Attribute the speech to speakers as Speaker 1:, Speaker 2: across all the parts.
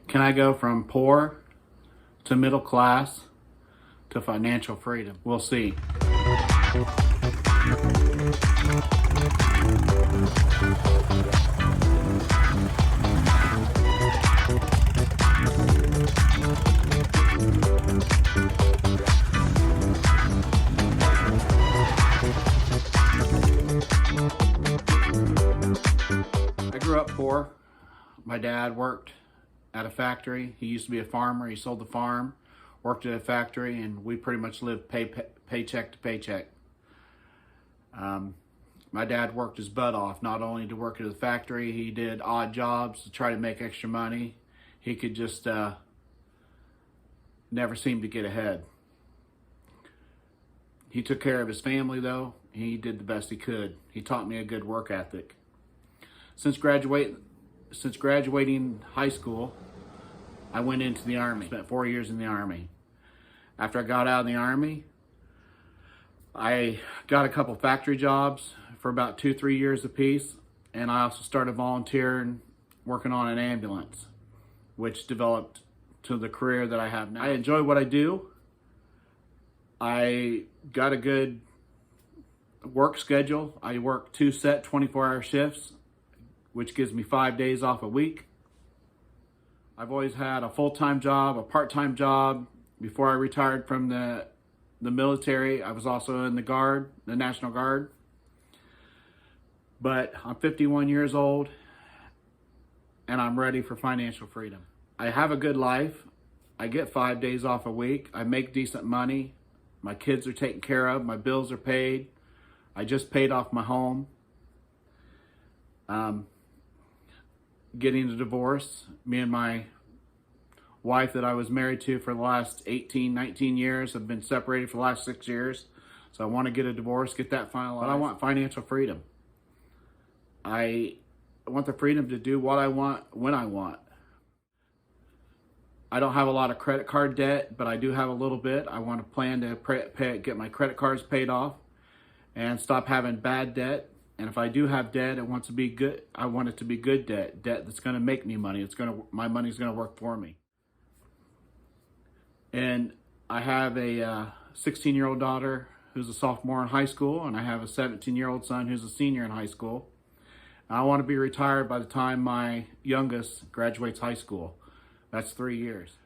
Speaker 1: Can I go from poor to middle class to financial freedom? We'll see. I grew up poor. My dad worked at a factory. He used to be a farmer. He sold the farm, worked at a factory, and we pretty much lived paycheck to paycheck. My dad worked his butt off, not only to work at the factory, he did odd jobs to try to make extra money. He could just never seem to get ahead. He took care of his family though. He did the best he could. He taught me a good work ethic. Since graduating high school, I went into the Army. Spent 4 years in the Army. After I got out of the Army, I got a couple factory jobs for about 2-3 years apiece, and I also started volunteering, working on an ambulance, which developed to the career that I have now. I enjoy what I do. I got a good work schedule. I work 2 set 24-hour shifts, which gives me 5 days off a week. I've always had a full-time job, a part-time job. Before I retired from the military, I was also in the Guard, the National Guard. But I'm 51 years old and I'm ready for financial freedom. I have a good life. I get 5 days off a week. I make decent money. My kids are taken care of. My bills are paid. I just paid off my home. Getting a divorce. Me and my wife that I was married to for the last 18, 19 years have been separated for the last 6 years. So I want to get a divorce, get that finalized. But I want financial freedom. I want the freedom to do what I want when I want. I don't have a lot of credit card debt, but I do have a little bit. I want to plan to get my credit cards paid off and stop having bad debt. And if I do have debt, I want it to be good. I want it to be good debt that's going to make me money. My money's going to work for me. And I have a 16-year-old daughter who's a sophomore in high school, and I have a 17-year-old son who's a senior in high school. I want to be retired by the time my youngest graduates high school. That's 3 years.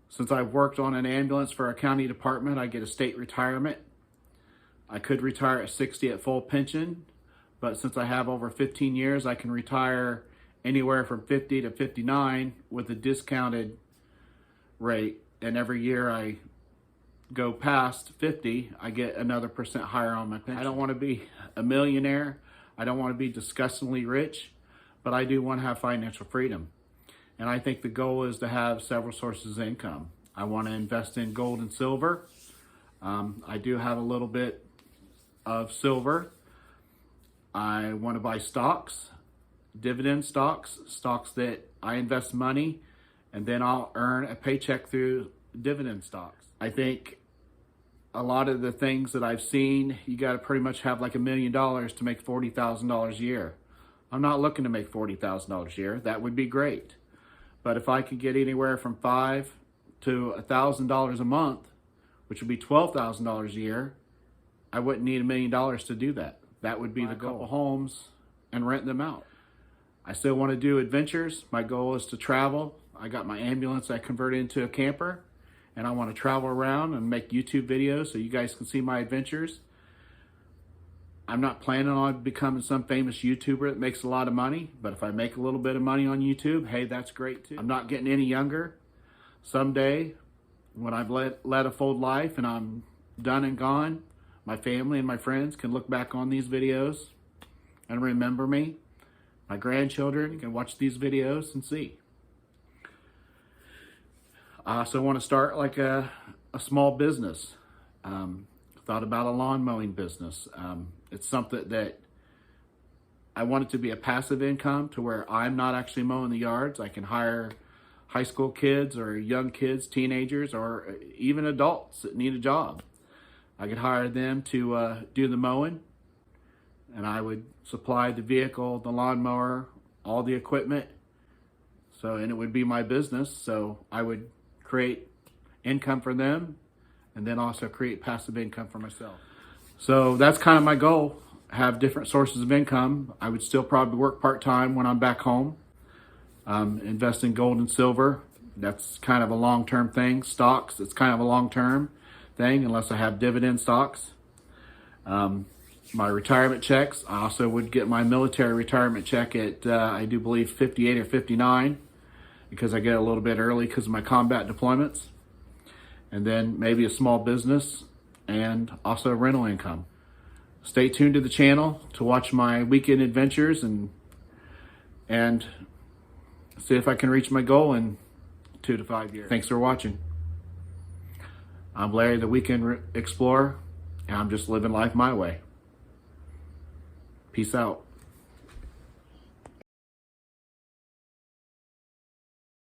Speaker 1: Since I've worked on an ambulance for a county department, I get a state retirement. I could retire at 60 at full pension, but since I have over 15 years, I can retire anywhere from 50 to 59 with a discounted rate. And every year I go past 50, I get another % higher on my pension. I don't want to be a millionaire. I don't want to be disgustingly rich, but I do want to have financial freedom. And I think the goal is to have several sources of income. I want to invest in gold and silver. I do have a little bit of silver. I want to buy stocks, dividend stocks, stocks that I invest money and then I'll earn a paycheck through dividend stocks. I think a lot of the things that I've seen, you got to pretty much have like $1 million to make $40,000 a year. I'm not looking to make $40,000 a year. That would be great. But if I could get anywhere from $5,000 to $1,000 a month, which would be $12,000 a year, I wouldn't need $1 million to do that. That would be the goal. Couple homes and rent them out. I still want to do adventures. My goal is to travel. I got my ambulance I converted into a camper, and I want to travel around and make YouTube videos so you guys can see my adventures. I'm not planning on becoming some famous YouTuber that makes a lot of money, but if I make a little bit of money on YouTube, hey, that's great too. I'm not getting any younger. Someday, when I've led a full life and I'm done and gone, my family and my friends can look back on these videos and remember me. My grandchildren can watch these videos and see. I also want to start like a small business. Thought about a lawn mowing business. It's something that I want it to be a passive income to where I'm not actually mowing the yards. I can hire high school kids or young kids, teenagers, or even adults that need a job. I could hire them to do the mowing, and I would supply the vehicle, the lawnmower, all the equipment. So, and it would be my business. So I would create income for them and then also create passive income for myself. So that's kind of my goal, have different sources of income. I would still probably work part-time when I'm back home, invest in gold and silver. That's kind of a long-term thing. Stocks, it's kind of a long-term thing unless I have dividend stocks. My retirement checks, I also would get my military retirement check at, I do believe 58 or 59, because I get a little bit early because of my combat deployments. And then maybe a small business and also rental income. Stay tuned to the channel to watch my weekend adventures and see if I can reach my goal in 2 to 5 years. Thanks for watching. I'm Larry, the Weekend Explorer, and I'm just living life my way. Peace out.